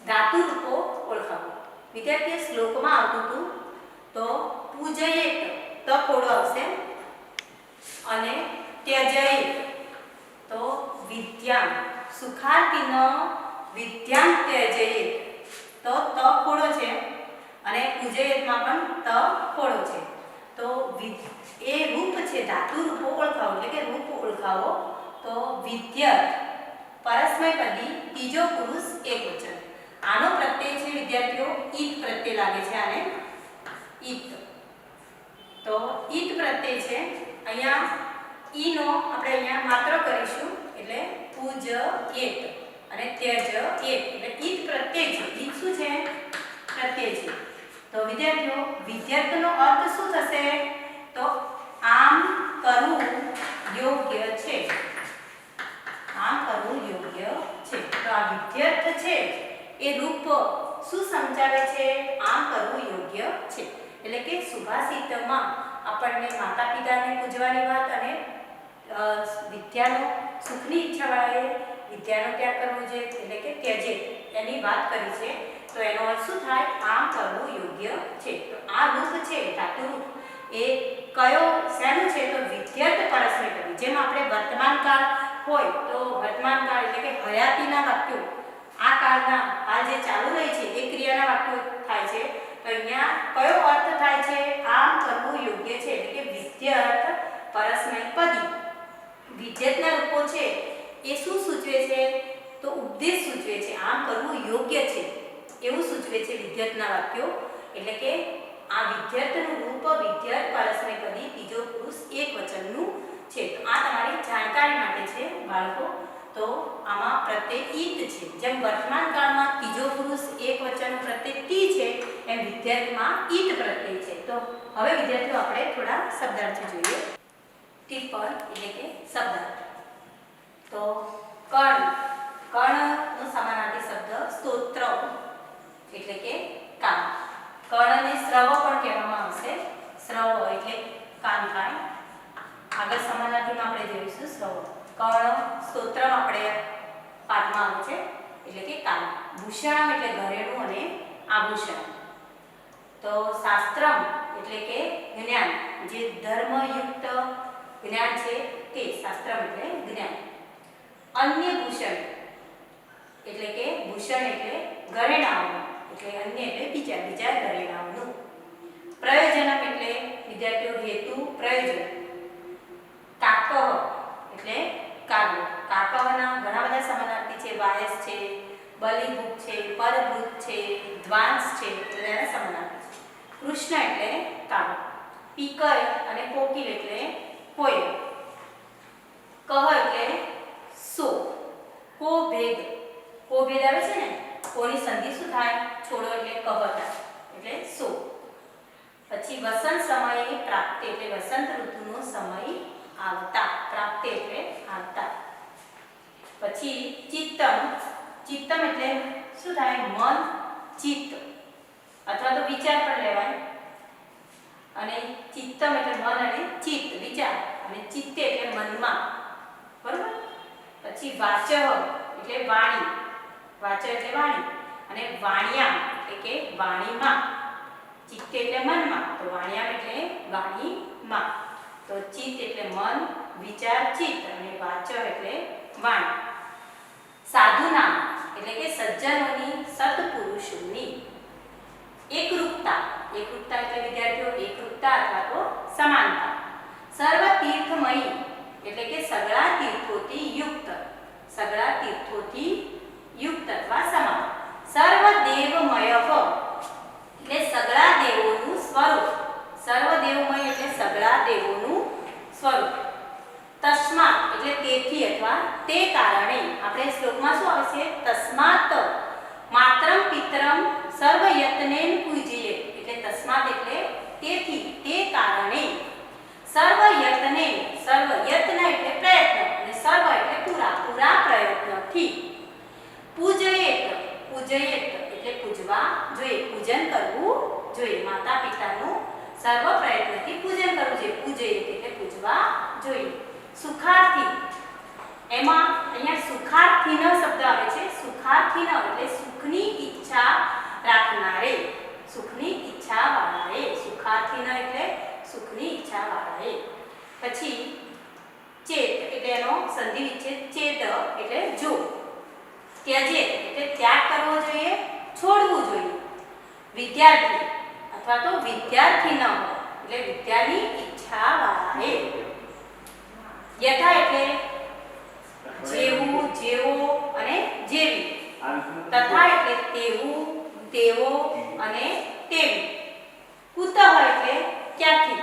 ધાતુરૂપો ઓળખાવો. વિદ્યાર્થીઓ શ્લોકમાં આવતું હતું તો પૂજયેત ત કોડો આવશે અને ત્યજયેત તો વિદ્યામ, સુખાર્થીનો વિદ્યામ ત્યજયેત તો ત કોડો છે અને પૂજયેતમાં પણ ત કોડો છે. તો એ રૂપ છે, ધાતુ રૂપો ઓળખાવો એટલે કે રૂપ ઓળખાવો. તો વિદ્યત પરસ્મયપદી ત્રીજો પુરુષ એકવચન. આનો પ્રત્યય છે વિદ્યાર્થીઓ ઈત પ્રત્યય લાગે છે. આને ઈત, તો ઈત પ્રત્યય છે. અહીંયા ઈ નો આપણે અહીંયા માત્ર કરીશું એટલે પૂજયેત અને ત્યજયેત એટલે ઈત પ્રત્યય છે. ઈત શું છે? પ્રત્યય છે. તો વિદ્યાર્થીઓ વિદ્યતનો અર્થ શું થશે? તો આમ કરવું યોગ્ય છે. આમ કરવું યોગ્ય છે. તો આ વિદ્યત છે એ રૂપ શું સમજાવે છે? આમ કરવું યોગ્ય છે. એટલે કે સુભાષિતમાં આપણને માતા પિતાને પૂજવાની વાત અને વિદ્યાનો સુખની ઈચ્છાવાળાએ વિદ્યાનો ત્યાગ કરવો જોઈએ એટલે કે ત્યજે એની વાત કરી છે. તો એનો અર્થ શું થાય? આમ કરવું યોગ્ય છે. તો આ રૂપ છે ધાતુ રૂપ એ કયો શેનું છે? તો વિદ્યત પરસ્મયપદી. જેમ આપણે વર્તમાન કાળ હોય તો વર્તમાન કાળ એટલે કે હયાતીના વાક્યો, આ કાળના હાલ જે ચાલુ રહી છે એ ક્રિયાના વાક્યો થાય છે. તો અહીંયા કયો અર્થ થાય છે? આમ કરવું યોગ્ય છે એટલે કે વિદ્યત પરસ્મયપદી. વિદ્યતના રૂપો છે એ શું સૂચવે છે? તો ઉપદેશ સૂચવે છે. આમ કરવું યોગ્ય છે એવું સૂચવે છે વિદ્યતના વાક્યો. એટલે કે આ વિદ્યતનું રૂપ વિદ્યત પરસ્મયપદી ત્રીજો પુરુષ એકવચનનું છે. તો આ તમારી જાણકારી માટે છે બાળકો. તો આમાં પ્રત્યય ઈત છે. જેમ વર્તમાન કાળમાં ત્રીજો પુરુષ એકવચન પ્રત્યય ટી છે એમ વિદ્યતમાં ઈત પ્રત્યય છે. તો હવે વિદ્યાર્થીઓ આપણે થોડા શબ્દાર્થ જોઈએ. ટિપ્પણ એટલે કે શબ્દાર્થ. તો કર્ણનો સમાનાર્થી શબ્દ સ્તોત્ર એટલે કે કાન. કર્ણને શ્રવ પણ કહેવામાં આવશે. શ્રવ એટલે કાન થાય. આગળ સમાનાર્થીમાં આપણે જોઈશું શ્રવ. કર્ણ સ્તોત્રમ આપણે પાઠમાં આવે છે એટલે કે કાન. ભૂષણમ એટલે ઘરેણું અને આભૂષણ. તો શાસ્ત્રમ એટલે કે જ્ઞાન, જે ધર્મયુક્ત જ્ઞાન છે તે શાસ્ત્રમ એટલે જ્ઞાન. અન્ય ભૂષણ એટલે કે ભૂષણ એટલે ઘરેણાઓ એટલે અન્ય એટલે બીજા ઘરેણાઓનું. પ્રયોજનમ એટલે વિદ્યાર્થીઓ હેતુ પ્રયોજન. કાકહ એટલે કાવ્ય. કાકહના ઘણા બધા સમાનાર્થી છે. વાયસ છે, બલિભૂત છે, પરભૂત છે, ધ્વાંસ છે એટલે એના સમાનાર્થી છે. કૃષ્ણ એટલે કાવ્ય. પીકર અને કોકિલ એટલે કોયલ. કહ એટલે સો. કો ભેદ આવે છે ને, કોની સંધિ શું થાય? છોડો એટલે કહ થાય એટલે સો. પછી વસંત સમયે પ્રાપ્તિ એટલે વસંત ઋતુનો સમય આવતા. પ્રાપ્તિ એટલે આવતા. પછી ચિત્તમ એટલે શું થાય? મન, ચિત્ત અથવા તો વિચાર પણ લેવાય. અને ચિત્તમ એટલે મન અને ચિત્ત વિચાર, અને ચિત્તે એટલે મનમાં. બરોબર. પછી વાચઃ એટલે વાણી. વાચ એટલે વાણી અને વાણ્યામ એટલે કે વાણીમાં. ચિત્તે એટલે મનમાં તો વાણ્યામ એટલે વાણીમાં. તો ચિત્ત એટલે મન, વિચાર ચિત્ત અને વાચ એટલે વાણી. સાધુ નામ એટલે કે સજ્જનોની, સત્પુરુષોની. એકરૂપતા એટલે વિદ્યાર્થીઓ એકરૂપતા અથવા તો સમાનતા. સર્વ તીર્થમયી એટલે કે સગળા તીર્થોથી યુક્ત. સગળા તીર્થોથી યુક્ત અથવા સમાન. સર્વ દેવમય એટલે સગળા દેવોનું સ્વરૂપ. સર્વ દેવમય એટલે સગળા દેવોનું સ્વરૂપ. તસ્માત એટલે તેથી અથવા તે કારણે. આપણે શ્લોકમાં શું આવે છે? તસ્માત માતરમ પિતરમ સર્વ યત્નેન પૂજ્યે એટલે તસ્માત એટલે તેથી, તે કારણે. સર્વ યત્ને, સર્વ યત્ન એટલે પ્રયત્ન અને સર્વ એટલે પૂરા પ્રયત્નથી. પૂજયેત એટલે પૂજવા જોઈએ, પૂજન કરવું જોઈએ. માતા પિતાનું સર્વ પ્રયત્નથી પૂજન કરવું જોઈએ. પૂજયેત એટલે પૂજવા જોઈએ. સુખાર્થી એમાં અહીંયા સુખાર્થીનો શબ્દ આવે છે. સુખાર્થીનો એટલે સુખની ત્યાગ કરવો જોઈએ, છોડવું જોઈએ. વિદ્યાર્થી અથવા તો વિદ્યાર્થી ન હોય એટલે વિદ્યાની ઈચ્છા વાળાએ. યથા એટલે જેવું, જેવો અને જેવી. તથા એટલે તેવું, તેવો અને તેવી. કુતઃ એટલે ક્યાંથી,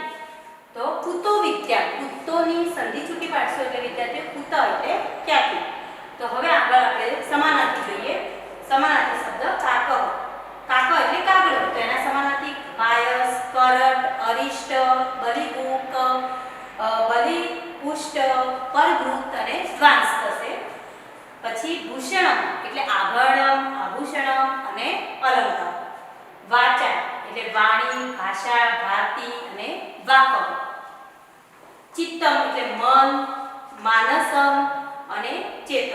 તો કુતો વિદ્યા. કુતોની સંધિ છૂટી પાડશો એટલે વિદ્યાર્થીઓ કુતઃ એટલે ક્યાંથી. તો હવે આગળ આપણે સમાનાર્થી જોઈએ. સમાનાર્થી શબ્દ કાકઃ. કાકઃ એટલે કાગડો. તો એના સમાનાર્થી વાયસ, કરટ, અરિષ્ટ, બલિકુક, બલિપુષ્ટ, પરભૃત અને શ્વાંસ થશે. પછી ભૂષણમ એટલે આભરણમ, આભૂષણમ અને અલંકાર. વાચા એટલે વાણી, ભાષા, ભારતી અને વાકમ. ચિત્તમ એટલે મન, માનસમ અને ચેતઃ.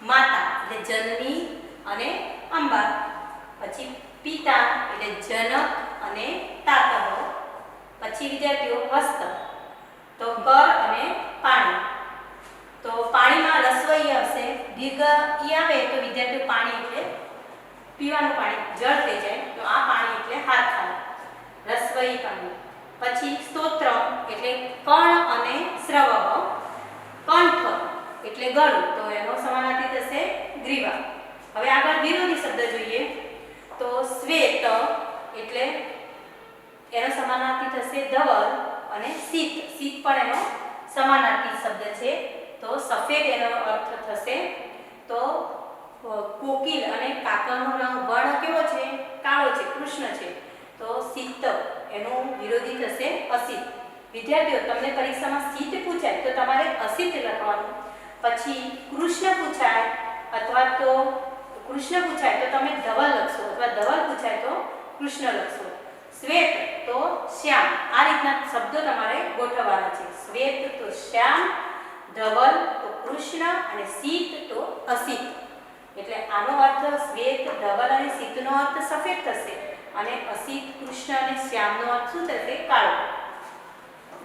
માતા એટલે જનની અને અંબા. પછી પિતા એટલે જનક અને તાતઃ. પછી વિદ્યાર્થીઓ હસ્ત તો કર અને પાણી. તો પાણીમાં રસવઈ આવશે, દીર્ઘ ઈ આવે તો વિદ્યાર્થીઓ પાણી એટલે પીવાનું પાણી, જળ થઈ જાય તો આ પાણી એટલે હાથ થાય, રસવઈ પાણી. પછી સ્તોત્રમ એટલે કર્ણ અને શ્રવઃ. કંઠ એટલે ગળું, તો એનો સમાનાર્થી થશે ગ્રીવા. હવે આગળ વિરોધી શબ્દ જોઈએ તો શ્વેત એટલે એનો સમાનાર્થી થશે ધવલ અને શીત. શીત પણ એનો સમાનાર્થી શબ્દ છે. તો સફેદ એનો અર્થ થશે તો કોકિલ અને કાકરનો વર્ણ કેવો છે, કાળો છે, કૃષ્ણ છે. તો શીત એનું વિરોધી થશે અસિત. વિદ્યાર્થીઓ તમને પરીક્ષામાં શીત પૂછાય તો તમારે અસિત લખવાનું. પછી કૃષ્ણ પૂછાય અથવા તો કૃષ્ણ પૂછાય તો તમે ધવલ લખશો અથવા ધવલ પૂછાય તો કૃષ્ણ લખશો. શ્વેત તો શ્યામ. આ રીતના શબ્દો તમારે ગોઠવવાના છે. શ્વેત તો શ્યામ, ધવલ તો કૃષ્ણ અને શીત તો અસિત. એટલે આનો અર્થ શ્વેત, ધવલ અને શીતનો અર્થ સફેદ થશે અને અસિત, કૃષ્ણ અને શ્યામનો અર્થ શું થશે, કાળો.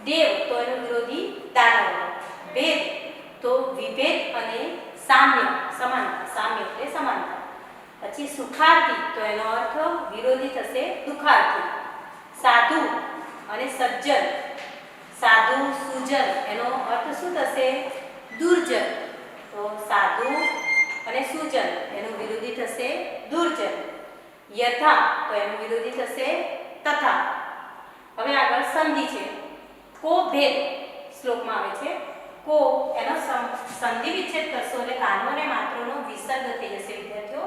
દેવ તો એનો વિરોધી દાનવ. ભેદ તો વિભેદ અને સામ્ય, સમાનતા. સામ્ય એટલે સમાનતા. પછી સુખાર્થી તો એનો અર્થ વિરોધી થશે દુખાર્થી. સાધુ અને સજ્જન. સાધુ, સુજન એનો અર્થ શું થશે, દુર્જન. તો સાધુ અને સુજન એનું વિરોધી થશે દુર્જન. યથા તો એનું વિરોધી થશે તથા. હવે આગળ સંધિ છે. કો ભેદ શ્લોકમાં આવે છે. કો એનો સંધિ વિચ્છેદ કરશો એટલે કાનો અને માત્રનો વિસર્ગ થઈ જશે. વિદ્યાર્થીઓ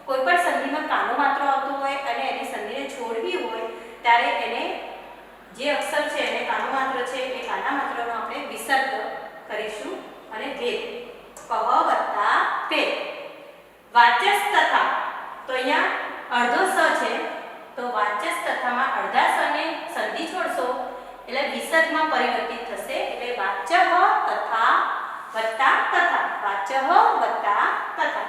કોઈ પણ સંધિમાં કાનો માત્ર આવતો હોય અને એની સંધિને છોડવી હોય ત્યારે એને જે અક્ષર છે એને કાનો માત્ર છે એ કાના માત્રનો આપણે વિસર્ગ કરીશું અને ભેદ કહ વત્તા ભેદ. વાચસ તથા તો અહીંયા અડધો સ છે તો વાચસ તથામાં અડધા સને સંધિ છોડશો એટલે વિસર્ગમાં પરિવર્તિત થશે. એટલે વાચઃ તથા વત્તા તથા. વાચઃ વત્તા તથા.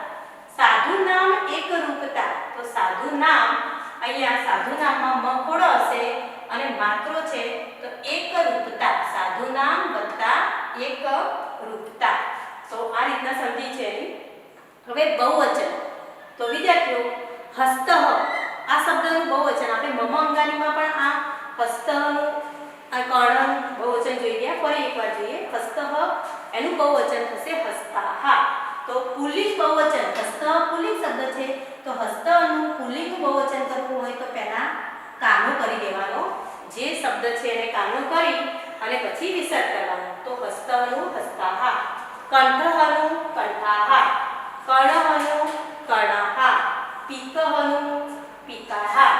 સાધુ નામ એક રૂપતા. તો સાધુ નામ અહીંયા સાધુ નામમાં મ ખોડો હશે અને માત્રો છે તો એક રૂપતા. સાધુ નામ વત્તા એક રૂપતા. તો આ રીતના સંધિ છે. હવે બહુવચન તો વિદ્યાર્થીઓ હસ્ત. આ શબ્દનું બહુવચન આપણે મમ અંગાનીમાં પણ આ હસ્તનું આ કર્ણ બહુવચન જોઈ ગયા. ફરી એકવાર જોઈએ. હસ્ત એનું બહુવચન થશે હસ્તાહા. તો પુલ્લિંગ બહુવચન, હસ્ત પુલ્લિંગ શબ્દ છે તો હસ્તનું પુલ્લિંગ બહુવચન કરવું હોય તો પહેલા કાનો કરી દેવાનો. જે શબ્દ છે એને કાનો કરી અને પછી વિસર્ગ કરવાનો. તો હસ્તનું હસ્તાહા, કંઠહનું કંઠાહા, કર્ણહનું કર્ણાહા, પીકહનું પીકાહા.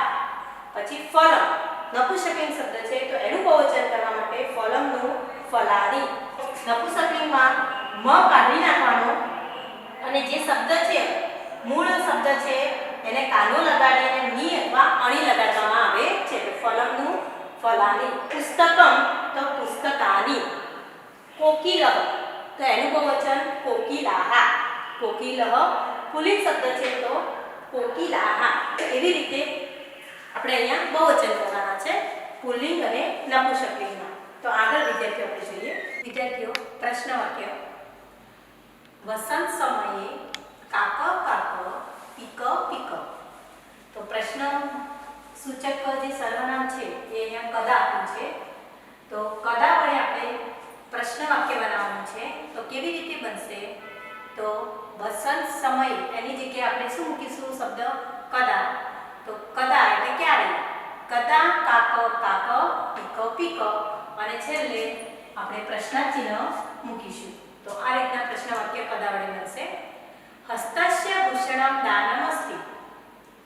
પછી ફલમ નપુંસકલિંગ શબ્દ છે તો એનું બહુવચન કરવા માટે ફલમનું ફલાની. નપુંસકલિંગમાં મ કાઢી નાખવાનો અને જે શબ્દ છે મૂળ શબ્દ છે એને કાનો લગાડી અને ની અથવા અણી લગાડવામાં આવે છે. તો ફલમનું ફલાની. પુસ્તકમ તો પુસ્તકાની. કોકિલઃ તો એનું બહુવચન કોકિલાહા. કોકિલઃ પુલ્લિંગ શબ્દ છે તો કોકિલાહા. એવી રીતે આપણે અહીંયા બહુવચન કરવાના છે પુલ્લિંગ અને નપુંસકલિંગમાં. તો આગળ વિદ્યાર્થીઓ આપણે જોઈએ. વિદ્યાર્થીઓ પ્રશ્ન વાક્ય. વસંત સમયે કાક કાક પદ આપ્યું છે તો કદા વડે આપણે પ્રશ્ન વાક્ય બનાવવાનું છે તો કેવી રીતે બનશે તો વસંત સમય એની જગ્યાએ આપણે શું મૂકીશું શબ્દ કદા તો કદા એટલે ક્યારે કદા કાક કાક પીક પીક અને છેલ્લે આપણે પ્રશ્નાર્થ ચિહ્ન મૂકીશું તો આ રીતના પ્રશ્ન વાક્ય કદા વડે બનશે હસ્તસ્ય ભૂષણમ દાનમ અસ્તિ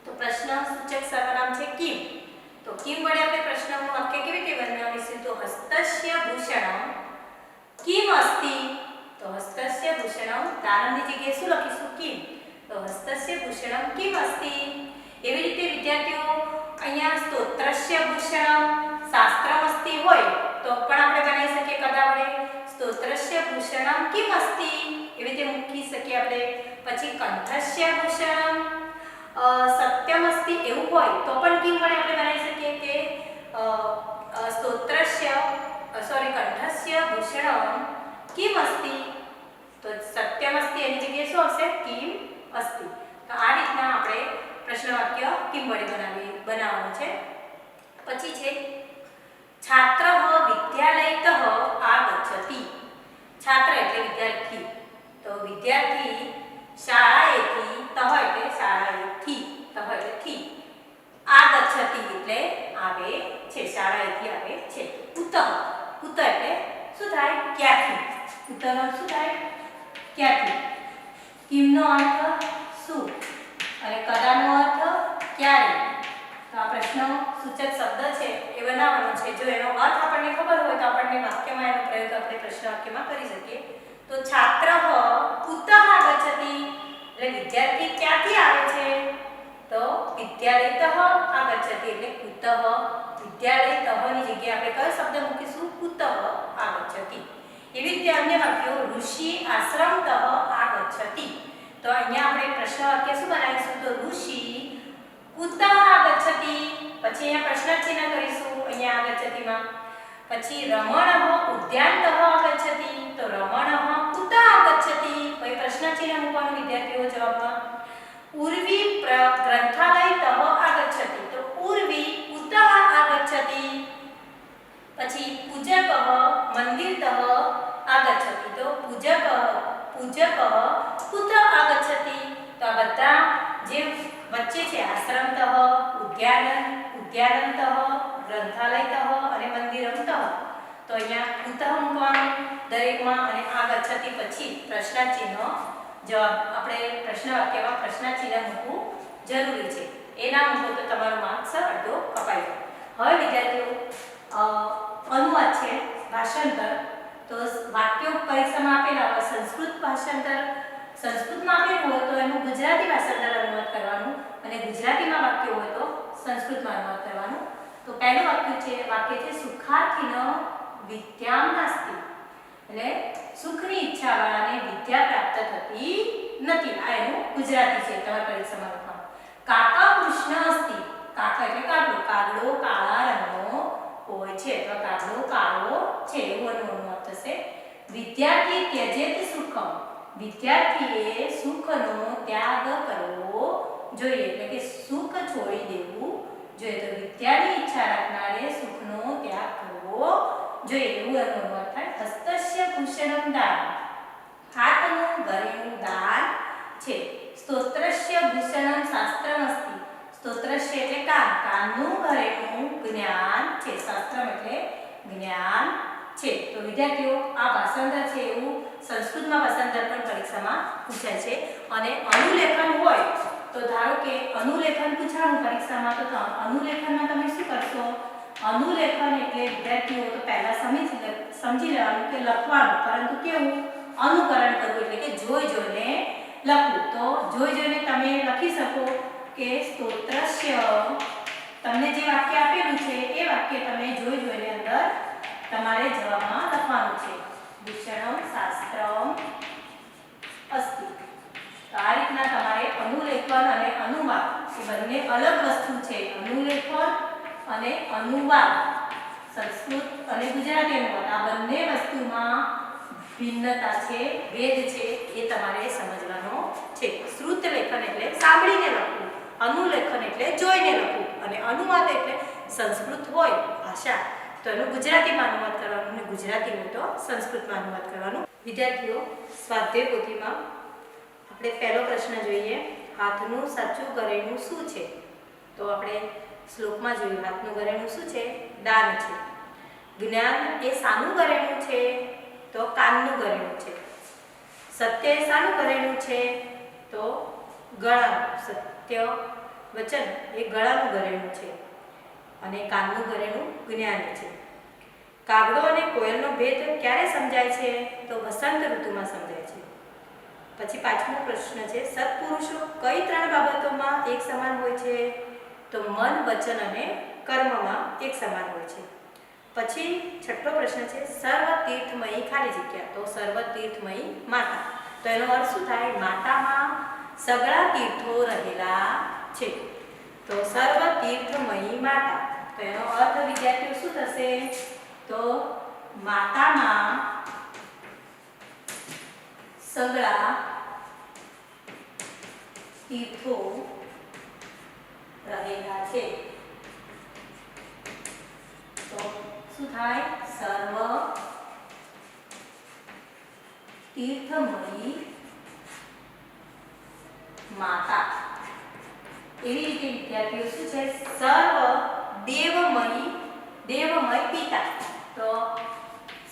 તો પ્રશ્ન સૂચક સર્વનામ છે કિમ તો કિમ વડે આપણે પ્રશ્નનું વાક્ય કેવી રીતે બનાવીશું તો હસ્તસ્ય ભૂષણમ કિમ અસ્તિ તો હસ્તસ્ય ભૂષણમ દાનમની જગ્યાએ શું લખીશું કિમ તો હસ્તસ્ય ભૂષણમ કિમ અસ્તિ એવી રીતે વિદ્યાર્થીઓ અહીંયા સ્તોત્રસ્ય ભૂષણમ શાસ્ત્રમ અસ્તિ હોય તો પણ આપણે બનાવી શકીએ કદા વડે સ્તોત્રસ્ય ભૂષણમ કિમ અસ્તિ એવી રીતે મૂકી શકીએ આપણે પછી કંઠસ્ય ભૂષણમ સત્યમ અસ્તિ એવું હોય તો પણ કિમ વડે આપણે બનાવી શકીએ કે કંઠસ્ય ભૂષણમ કિમ અસ્તિ તો સત્યમ અસ્તિ એની જગ્યાએ શું આવશે કિમ અસ્તિ તો આ રીતના આપણે પ્રશ્ન વાક્ય કિમ વડે બનાવવાનું છે પછી છે છાત્ર વિદ્યાલયતઃ આગચ્છતિ છાત્ર એટલે વિદ્યાર્થી તો વિદ્યાર્થી શાળાએથી તહ એટલે શાળાએથી તહ એટલે થી આગચ્છતિ એટલે આવે છે શાળાએથી આવે છે ઉતઃ ઉતઃ એટલે શું થાય ક્યાંથી ઉતઃનો શું થાય ક્યાંથી કિમનો અર્થ શું અને કદાનો અર્થ ક્યારે તો આ પ્રશ્ન સૂચક શબ્દ છે એ બનાવવાનો છે જો એનો અર્થ આપણને ખબર હોય તો આપણને વાક્યમાં એનો પ્રયોગ આપણે પ્રશ્ન વાક્યમાં કરી શકીએ તો છાત્ર ઉતઃ આગચ્છતિ એટલે વિદ્યાર્થી ક્યાંથી આવે છે તો વિદ્યાલયતઃ આગચ્છતિ એટલે ઉતઃ વિદ્યાલયતઃની જગ્યાએ આપણે કયો શબ્દ મૂકીશું ઉતઃ આગચ્છતિ એવી રીતે અન્ય વાક્યો ઋષિ આશ્રમતઃ આગચ્છતિ તો અહીંયા આપણે પ્રશ્ન વાક્ય શું બનાવીશું તો ઋષિ ઉતઃ આગચ્છતિ પછી અહીંયા પ્રશ્નાર્થ ચિહ્ન કરીશું અહીંયા આગચ્છતિમાં પછી રમણઃ ઉદ્યાનતઃ આગચ્છતિ તો રમણઃ ઉતઃ આગચ્છતિ પછી પ્રશ્નાર્થ ચિહ્ન મૂકવાનું વિદ્યાર્થીઓ જવાબમાં ઉર્વી ગ્રંથાલયતઃ આગચ્છતિ તો ઉર્વી ઉતઃ આગચ્છતિ પછી પૂજકઃ મંદિરતઃ આગચ્છતિ તો પૂજક કુતઃ આગચ્છતિ તો આ બધા જે વચ્ચે છે આશ્રમતઃ ઉદ્યાનંતઃ ગ્રંથાલયતઃ અને મંદિરમતઃ તો અહીંયા કુતઃ મૂકવાનું દરેકમાં અને આગચ્છતિ પછી પ્રશ્નાર્થ ચિહ્ન જવાબ આપણે પ્રશ્ન વાક્યમાં પ્રશ્નાર્થ ચિહ્ન મૂકવું જરૂરી છે એ ના મૂકો તો તમારો માર્ક્સ અડધો કપાઈ જાય હવે વિદ્યાર્થીઓ અનુવાદ છે ભાષાંતર તો વાક્યો પરીક્ષામાં આપેલા હોય સંસ્કૃત ભાષાંતર સંસ્કૃતમાં આપેલું હોય તો એનું ગુજરાતી ભાષાંતર અનુવાદ કરવાનું અને ગુજરાતીમાં વાક્ય હોય તો સંસ્કૃતમાં અનુવાદ કરવાનું તો પહેલું વાક્ય છે સુખાર્થીનો વિદ્યામ નાસ્તિ એટલે સુખની ઈચ્છા વાળાને વિદ્યા પ્રાપ્ત થતી નથી આ એનું ગુજરાતી છે તમારી પરીક્ષામાં લખવાનું કાકા કૃષ્ણ અસ્તિ કાકા એટલે કાગડો કાળા રંગનો હોય છે તો કાગડો કાળો છે એવું અનુવાદ થશે વિદ્યાર્થી ત્યજેત સુખમ વિદ્યાર્થીએ સુખનો ત્યાગ કરવો જોઈએ એટલે કે સુખ છોડી દેવું જોઈએ તો વિદ્યાની ઈચ્છા રાખનારે સુખનો ત્યાગ કરવો જોઈએ એવું અનુવાદ થાય હસ્તસ્ય ભૂષણમ દાન હાથનું ઘરેણું દાન છે સ્તોત્રસ્ય ભૂષણમ શાસ્ત્રમ અસ્તિ સ્તોત્રસ્ય એટલે કાનનું ઘરેણું જ્ઞાન છે શાસ્ત્રમ એટલે જ્ઞાન છે તો વિદ્યાર્થીઓ આ ભાષાંતર છે એવું સંસ્કૃતમાં ભાષાંતર પણ પરીક્ષામાં પૂછાય છે અને અનુલેખન હોય તો ધારો કે અનુલેખન પૂછાણું પરીક્ષામાં તો અનુલેખનમાં તમે શું કરશો અનુલેખન એટલે વિદ્યાર્થીઓ તો પહેલા સમજી લેવાનું કે લખવાનું પરંતુ કેવું અનુકરણ કરવું એટલે કે જોઈને લખવું તો જોઈને તમે લખી શકો કે સ્તોત્રસ્ય તમને જે વાક્ય આપેલું છે એ વાક્ય તમે જોઈને અંદર તમારે જવાબમાં લખવાનું છે ભૂષણમ શાસ્ત્રમ અસ્તિ તો આ રીતના તમારે અનુલેખન અને અનુવાદ એ બંને અલગ વસ્તુ છે અનુલેખન અને અનુવાદ સંસ્કૃત અને ગુજરાતી અનુવાદ આ બંને વસ્તુમાં ભિન્નતા છે ભેદ છે એ તમારે સમજવાનો છે શ્રુત લેખન એટલે સાંભળીને લખવું અનુલેખન એટલે જોઈને લખવું અને અનુવાદ એટલે સંસ્કૃત હોય ભાષા તો એનું ગુજરાતીમાં અનુવાદ કરવાનું અને ગુજરાતી હોય તો સંસ્કૃતમાં અનુવાદ કરવાનું. વિદ્યાર્થીઓ, સ્વાધ્યાય પોથીમાં આપણે પહેલો પ્રશ્ન જોઈએ, હાથનું સાચું ઘરેણું શું છે? તો આપણે શ્લોકમાં જોયું, હાથનું ઘરેણું શું છે? દાન છે. જ્ઞાન એ શાનું ઘરેણું છે? તો કાનનું ઘરેણું છે. સત્ય એ શાનું ઘરેણું છે? તો ગળાનું. સત્ય વચન એ ગળાનું ઘરેણું છે અને કાનનું ઘરેણું જ્ઞાન છે. કાગડો અને કોયલનો ભેદ ક્યારે સમજાય છે? તો વસંત ઋતુમાં સમજાય છે. પછી પાંચમો પ્રશ્ન છે, સત્પુરુષો કઈ 3 બાબતોમાં એક સમાન હોય છે? તો મન, વચન અને કર્મમાં એક સમાન હોય છે. પછી છઠ્ઠો પ્રશ્ન છે, સર્વ તીર્થમયી ખાલી જગ્યા. તો સર્વ તીર્થમયી માતા. તો એનો અર્થ શું થાય? માતામાં સગળા તીર્થો રહેલા છે. તો સર્વ તીર્થમયી માતા. તો એનો અર્થ વિદ્યાર્થીઓ શું થશે? તો માતામાં સગળા તીર્થો રહેલા છે. તો શું થાય? સર્વ તીર્થમયી માતા. એવી રીતે વિદ્યાર્થીઓ શું છે? સર્વ દેવમય પિતા. તો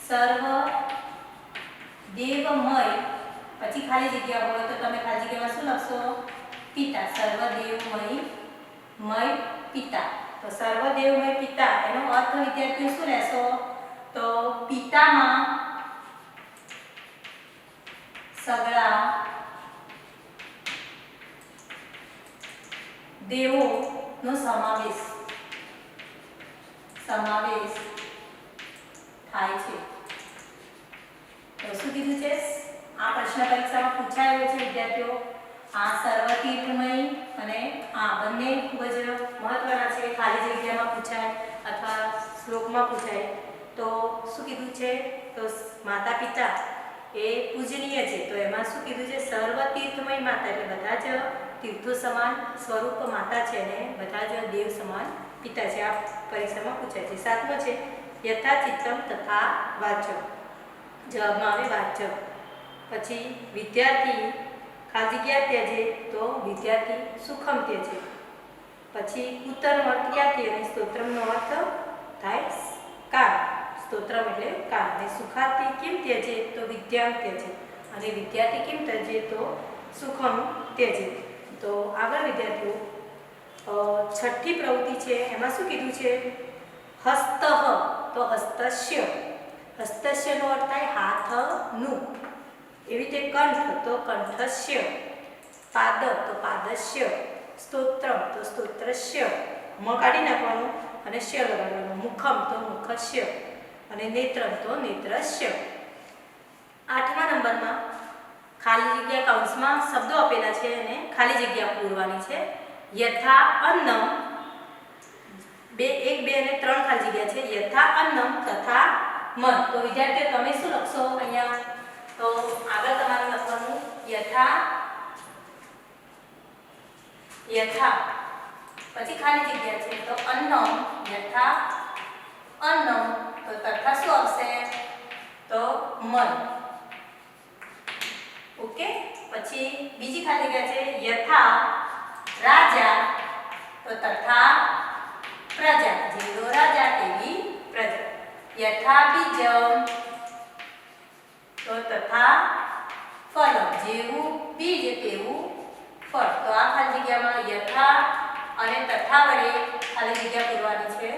સર્વ દેવમય પછી ખાલી જગ્યા હોય તો તમે ખાલી જગ્યામાં શું લખશો? પિતા. સર્વ દેવમય પિતા. તો સર્વ દેવમય પિતા એનો અર્થ વિદ્યાર્થીઓ શું રહેશો? તો પિતામાં સગળા દેવોનો સમાવેશ થાય છે. તો શું કીધું છે? આ પ્રશ્ન પરીક્ષામાં પૂછાયો છે વિદ્યાર્થીઓ. આ સર્વ તીર્થમય અને આ બંને ખૂબ જ મહત્વના છે. ખાલી જગ્યામાં પૂછાય અથવા શ્લોકમાં પૂછાય તો શું કીધું છે? તો માતા પિતા એ પૂજનીય છે. તો એમાં શું કીધું છે? સર્વ તીર્થમય માતા, એટલે બધા જ તીર્થો સમાન સ્વરૂપ માતા છે અને બધા જ દેવ સમાન પિતા છે. આ પરીક્ષામાં પૂછાય છે. સાતમો છે, યથા ચિત્તમ તથા વાચક. જવાબમાં આવે વાચક. પછી વિદ્યાર્થી ખાલી જગ્યા ત્યજે. તો વિદ્યાર્થી સુખમ ત્યજે. પછી ઉત્તરનો અર્થ ક્યાંથી અને સ્તોત્રમનો અર્થ થાય કાન. સ્તોત્રમ એટલે કાન. અને સુખાર્થી કેમ ત્યજે? તો વિદ્યામ ત્યજે. અને વિદ્યાર્થી કેમ ત્યજે? તો સુખમ ત્યજે. તો આગળ વિદ્યાર્થીઓ છઠ્ઠી પ્રવૃત્તિ છે, એમાં શું કીધું છે? હસ્તઃ. તો હસ્તસ્ય. હસ્તસ્યનો અર્થ થાય હાથનું. એવી રીતે કંઠ. તો કંઠસ્ય. પાદ. તો પાદસ્ય. સ્તોત્રમ. તો સ્તોત્રસ્ય. મ કાઢી નાખવાનું અને સ્ય લગાડવાનું. મુખમ. તો મુખસ્ય. અને નેત્રમ. તો નેત્રસ્ય. 8મા નંબરમાં ખાલી જગ્યા કૌંસમાં શબ્દો આપેલા છે અને ખાલી જગ્યા પૂરવાની છે. યથા અન્નમ. 1, 2 અને 3 ખાલી જગ્યા છે. યથા અન્નમ તથા મન. તો વિદ્યાર્થીઓ તમે શું લખશો અહીંયા? તો આગળ તમારે લખવાનું યથા પછી ખાલી જગ્યા છે. તો અન્નમ. યથા અન્નમ. તો તથા શું આવશે? તો મન. ઓકે. પછી બીજી ખાલી જગ્યા છે યથા રાજા. તો તથા પ્રજા. જેવો રાજા તેવી પ્રજા. યથા બીજમ. તો તથા ફળ. જેવું બીજ તેવું ફળ. તો આ ખાલી જગ્યામાં યથા અને તથા વડે ખાલી જગ્યા પૂરવાની છે.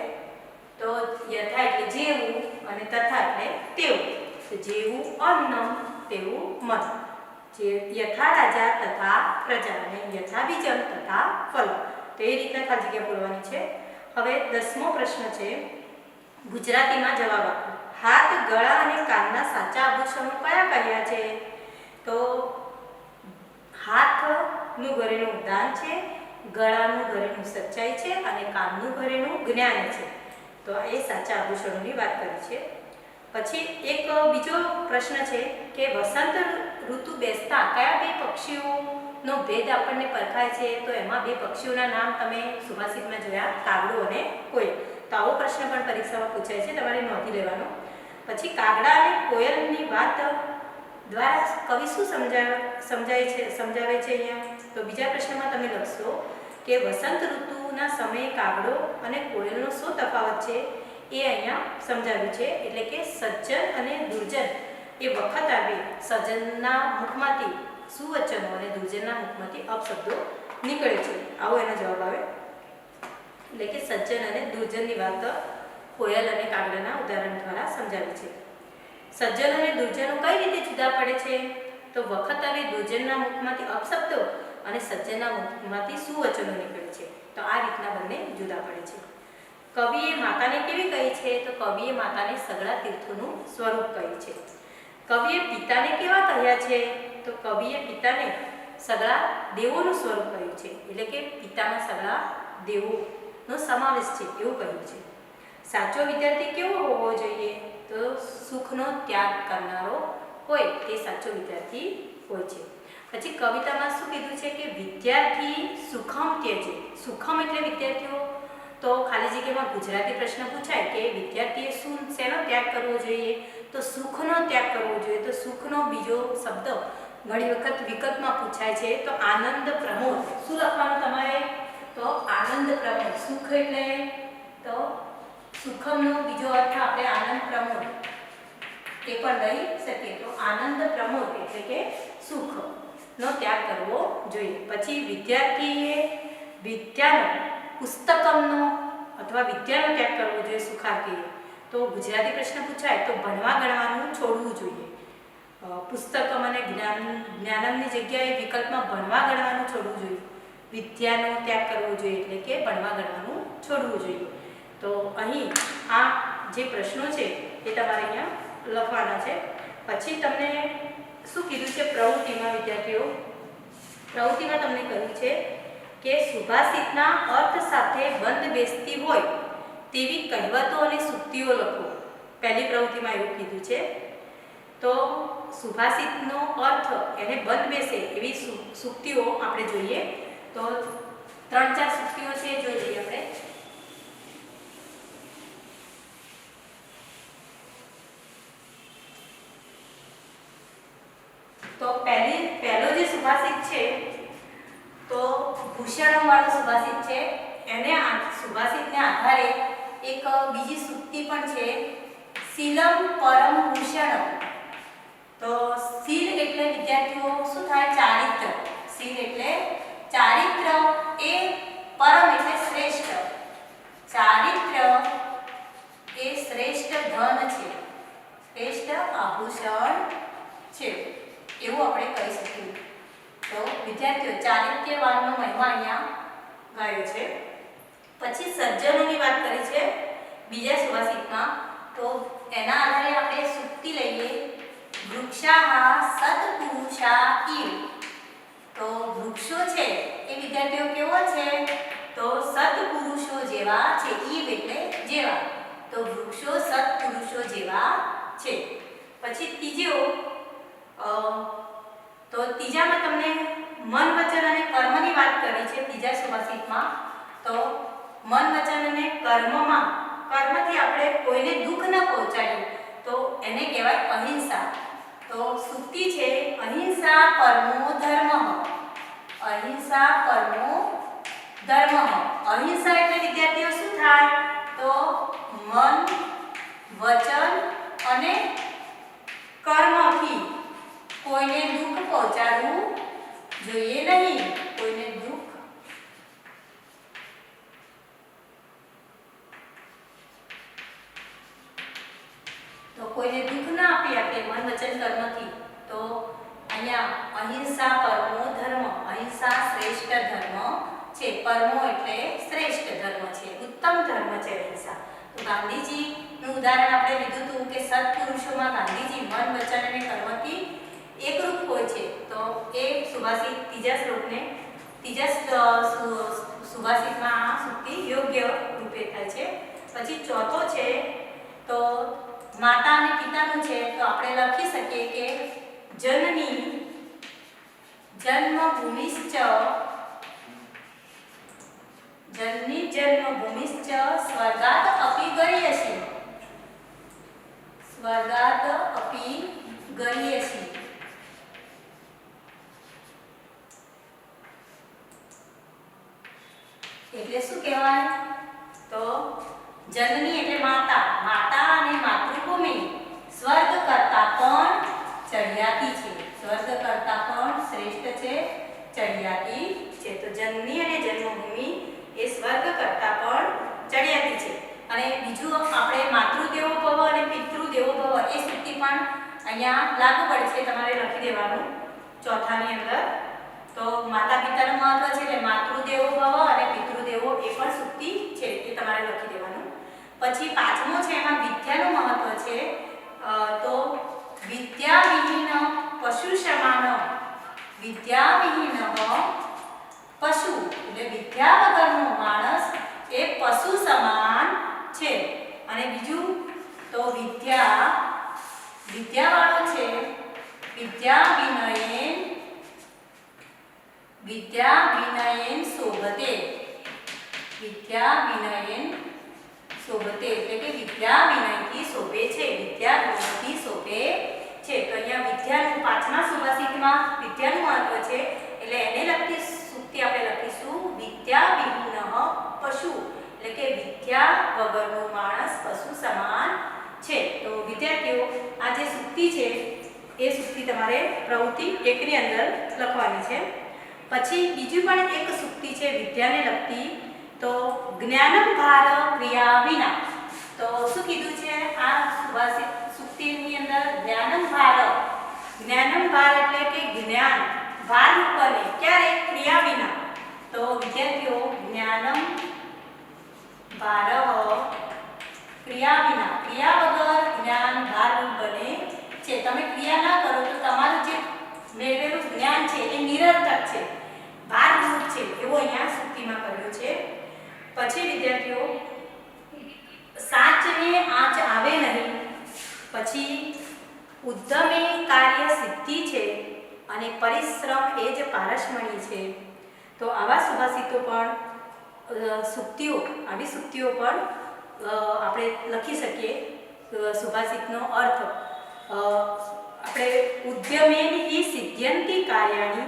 તો યથા એટલે જેવું અને તથા એટલે તેવું. તો જેવું અન્નમ તેવું મન. યથા રાજા તથા પ્રજા અને યથા બીજમ તથા ફળ. તો એ રીતના ખાલી જગ્યા પૂરવાની છે. હવે 10મો પ્રશ્ન છે, ગુજરાતીમાં જવાબ આપો. હાથ, ગળા અને કાનના સાચા આભૂષણો કયા કયા છે? તો હાથનું ઘરેણું દાન છે, ગળાનું ઘરેણું સચ્ચાઈ છે અને કાનનું ઘરેણું જ્ઞાન છે. તો એ સાચા આભૂષણોની વાત કરી છે. પછી એક બીજો પ્રશ્ન છે કે વસંત ઋતુ બેસતા કયા 2 પક્ષીઓનો ભેદ આપણને પરખાય છે? તો એમાં 2 પક્ષીઓના નામ તમે સુભાષિતમાં જોયા, કાગડો અને કોયલ. તો આવો પ્રશ્ન પણ પરીક્ષામાં પૂછાય છે, તમારે નોંધી લેવાનો. પછી કાગડા અને કોયલની વાત દ્વારા કવિ શું સમજાવે છે અહીંયા. તો બીજા પ્રશ્નમાં તમે લખશો કે વસંત ઋતુના સમયે કાગડો અને કોયલનો શું તફાવત છે એ અહીંયા સમજાવ્યું છે. એટલે કે સજ્જન અને દુર્જન એ વખત આવે સજ્જનના મુખમાંથી સુવચનો અને દુર્જનના મુખમાંથી અપશબ્દો નીકળે છે. આવો એનો જવાબ આવે. એટલે કે સજ્જન અને દુર્જનની વાત કોયલ અને કાગડાના ઉદાહરણ દ્વારા સમજાવી છે. સજ્જન અને દુર્જનો કઈ રીતે જુદા પડે છે? તો વખત આવે દુર્જનના મુખમાંથી અપશબ્દો અને સજ્જનના મુખમાંથી સુવચનો નીકળે છે. તો આ રીતના બંને જુદા પડે છે. કવિએ માતાને કેવી કહી છે? તો કવિએ માતાને સઘળા તીર્થોનું સ્વરૂપ કહી છે. કવિએ પિતાને કેવા કહ્યા છે? તો કવિએ પિતાને સઘળા દેવોનું સ્વરૂપ કહ્યું છે. એટલે કે પિતામાં સઘળા દેવોનો સમાવેશ છે એવું કહ્યું છે. સાચો વિદ્યાર્થી કેવો હોવો જોઈએ? તો સુખનો ત્યાગ કરનારો હોય તે સાચો વિદ્યાર્થી હોય છે. પછી કવિતામાં શું કીધું છે કે વિદ્યાર્થી સુખમ ત્યજે. સુખમ એટલે વિદ્યાર્થીઓ. તો ખાલી જગ્યામાં ગુજરાતી પ્રશ્ન પૂછાય કે વિદ્યાર્થીએ શેનો ત્યાગ કરવો જોઈએ? તો સુખનો ત્યાગ કરવો જોઈએ. તો સુખનો બીજો શબ્દ ઘણી વખત વિકલ્પમાં પૂછાય છે. તો આનંદ પ્રમોદ. શું લખવાનું તમારે? તો આનંદ પ્રમોદ. સુખ એટલે તો સુખમનો બીજો અર્થ આપણે આનંદ પ્રમોદ એ પણ લઈ શકીએ. તો આનંદ પ્રમોદ એટલે કે સુખનો ત્યાગ કરવો જોઈએ. પછી વિદ્યાર્થીએ વિદ્યાનો પુસ્તકમનો અથવા વિદ્યાનો ત્યાગ કરવો જોઈએ સુખાર્થીએ. તો ગુજરાતી પ્રશ્ન પૂછાય તો ભણવા ગણવાનું છોડવું જોઈએ. પુસ્તકમ અને જ્ઞાનમની જગ્યાએ વિકલ્પમાં ભણવા ગણવાનું છોડવું જોઈએ. વિદ્યાનો ત્યાગ કરવો જોઈએ એટલે કે ભણવા ગણવાનું છોડવું જોઈએ. તો અહીં આ જે પ્રશ્નો છે એ તમારે અહીંયા લખવાના છે. પછી તમને શું કીધું છે પ્રવૃત્તિમાં? વિદ્યાર્થીઓ પ્રવૃત્તિમાં તમને કહ્યું છે કે સુભાષિતના અર્થ સાથે બંધ બેસતી હોય તેવી કહેવતો અને સૂક્તિઓ લખો. પહેલી પ્રવૃત્તિમાં એવું કીધું છે. તો સુભાષિતનો અર્થ એને બંધ બેસે એવી સૂક્તિઓ આપણે જોઈએ. તો 3-4 સૂક્તિઓ છે, જોઈ લઈએ આપણે. તો પહેલો જે સુભાષિત છે તો ભૂષણમ વાળો સુભાષિત છે. એને સુભાષિતને આધારે એક બીજી સૂક્તિ પણ છે, શીલમ પરમ ભૂષણમ. તો શીલ એટલે વિદ્યાર્થીઓ શું થાય? ચારિત્ર. શીલ એટલે ચારિત્ર એ પરમ એટલે શ્રેષ્ઠ. ચારિત્ર એ શ્રેષ્ઠ ધન છે, શ્રેષ્ઠ આભૂષણ છે એવું આપણે કહી શકીએ. તો વિદ્યાર્થીઓ ચારિત્ર્યવાનનો મહિમા અહીંયા ગાયો છે. પછી સજ્જનોની વાત કરી છે બીજા સુભાષિતમાં. તો એના આધારે આપણે સૂક્તિ લઈએ, વૃક્ષાઃ સત્પુરુષા ઇવ. તો વૃક્ષો છે એ વિદ્યાર્થીઓ કેવો છે? તો સત્પુરુષો જેવા છે. ઇવ એટલે જેવા. તો વૃક્ષો સત્પુરુષો જેવા છે. પછી ત્રીજામાં તમને મન વચન અને કર્મની વાત કરી છે ત્રીજા સુભાષિતમાં. તો મન વચન અને કર્મથી આપણે કોઈને દુઃખ ન પહોંચાડીએ તો એને કહેવાય અહિંસા. તો સૂક્તિ છે અહિંસા પરમો ધર્મ. અહિંસા પરમો ધર્મ. અહિંસા એટલે વિદ્યાર્થીઓ શું થાય? તો મન વચન અને કર્મથી કોઈને દુઃખ પહોંચાડવું જોઈએ નહીં. કોઈને દુઃખ ના આપી આપણે મન વચન કર્મથી. તો અહીંયા અહિંસા પરમો ધર્મ. અહિંસા શ્રેષ્ઠ ધર્મ છે. પરમો એટલે શ્રેષ્ઠ ધર્મ છે, ઉત્તમ ધર્મ છે અહિંસા. તો ગાંધીજીનું ઉદાહરણ આપણે લીધું હતું કે સત્પુરુષોમાં ગાંધીજી મન વચન અને કર્મથી એકરૂપ હોય છે. તો એ સુભાષિત ત્રીજા સુભાષિતમાં આ સૂક્તિ યોગ્ય રૂપે થાય છે. પછી ચોથો છે તો માતા અને પિતાનું છે. તો આપણે લખી શકીએ કે જનની જન્મભૂમિશ્ચ સ્વર્ગાત ગરીયસી, સ્વર્ગાદ અપી ગરીયસી. એટલે શું કહેવાય? તો જનની એટલે માતા, માતા અને માતૃભૂમિ સ્વર્ગ કરતા પણ ચડિયાતી છે, સ્વર્ગ કરતા પણ શ્રેષ્ઠ છે, ચડિયાતી છે. તો જનની અને જન્મભૂમિ એ સ્વર્ગ કરતા પણ ચડિયાતી છે. અને બીજું આપણે માતૃદેવો ભવ અને પિતૃદેવો ભવ એ સૂક્તિ પણ અહીંયા લાગુ પડે છે, તમારે લખી દેવાનું ચોથાની અંદર. તો માતા પિતાનું મહત્વ છે એટલે માતૃદેવો ભવ અને પિતૃદેવો એ પણ સૂક્તિ છે, એ તમારે લખી દેવાનું. પછી પાંચમો છે એમાં વિદ્યાનું મહત્વ છે. તો વિદ્યાવિહીન પશુ સમાન, વિદ્યાવિહીન પશુ એટલે વિદ્યા વગરનો માણસ એ પશુ સમાન છે. અને બીજું તો વિદ્યાવાળો છે વિદ્યાવિનયેન શોભતે, વિદ્યાવિનયેન શોભતે એટલે કે વિદ્યા વિનયથી શોભે છે, વિદ્યા ગુણથી શોભે છે. તો અહીંયા વિદ્યાનું પાંચમા સુભાષિતમાં વિદ્યાનું મહત્વ છે એટલે એને લગતી સૂક્તિ આપણે લખીશું વિદ્યાવિહીન પશુ એટલે કે વિદ્યા વગરનો માણસ પશુ સમાન છે. તો વિદ્યાર્થીઓ આ જે સૂક્તિ છે એ સૂક્તિ તમારે પ્રવૃત્તિ 1 ની અંદર લખવાની છે. પછી બીજું પણ એક સૂક્તિ છે વિદ્યાને લગતી. તો જ્ઞાનમ ભાર ક્રિયા વિના. તો શું કીધું છે આ સુભાષિત સૂક્તિની અંદર? જ્ઞાનમ ભાર એટલે કે જ્ઞાન ભાર બને ક્યારે? ક્રિયા વિના. તો વિદ્યાર્થીઓ જ્ઞાનમ ભાર ક્રિયા વિના, ક્રિયા વગર જ્ઞાન ભારરૂપ બને છે. તમે ક્રિયા ના કરો તો તમારું જે મેળવેલું જ્ઞાન છે એ નિરર્થક છે, ભારરૂપ છે, એવો અહીંયા સૂક્તિમાં કહ્યું છે. પછી વિદ્યાર્થીઓ સાચને આંચ આવે નહીં. પછી ઉદ્યમે કાર્ય સિદ્ધિ છે અને પરિશ્રમ એ જ પારસમણી છે. તો આવા સુભાષિતો પણ આવી સૂક્તિઓ પણ આપણે લખી શકીએ. સુભાષિતનો અર્થ આપણે ઉદ્યમેન હિ સિદ્ધ્યંતિ કાર્યાણિ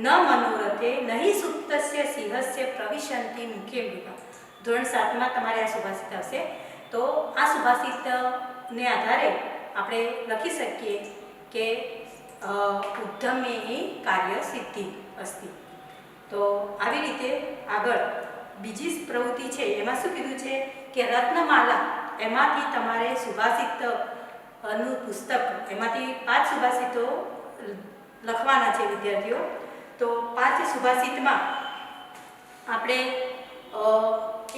ન મનોરથે નહીં સુપ્તસ્ય સિંહસ્ય પ્રવિશંતિ મુખ્ય મૃગા. ધોરણ 7 માં તમારે આ સુભાષિત આવશે. તો આ સુભાષિતને આધારે આપણે લખી શકીએ કે ઉદ્યમે કાર્ય સિદ્ધિ અસ્તિ. તો આવી રીતે આગળ બીજી પ્રવૃત્તિ છે એમાં શું કીધું છે કે રત્નમાલા એમાંથી તમારે સુભાષિત નું પુસ્તક એમાંથી 5 સુભાષિતો લખવાના છે વિદ્યાર્થીઓ. તો 5 સુભાષિતમાં આપણે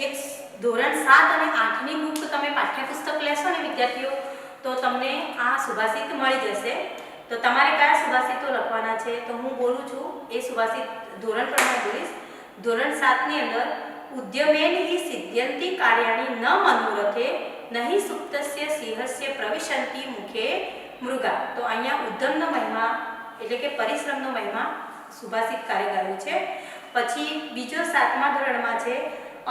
એક ધોરણ 7 અને 8 ની બુક તમે પાઠ્યપુસ્તક લેશો ને વિદ્યાર્થીઓ તો તમને આ સુભાષિત મળી જશે. તો તમારે કયા સુભાષિતો લખવાના છે તો હું બોલું છું એ સુભાષિત ધોરણ પ્રમાણે બોલીશ. ધોરણ 7 ની અંદર ઉદ્યમેન હિ સિદ્ધ્યંતિ કાર્યાણિ ન મનોરથે નહીં સુપ્તસ્ય સિંહસ્ય પ્રવિશંતિ મુખે મૃગા. તો અહીંયા ઉદ્યમનો મહિમા એટલે કે પરિશ્રમનો મહિમા સુભાષિત કાર્યગારો છે. પછી બીજો 7મા ધોરણમાં છે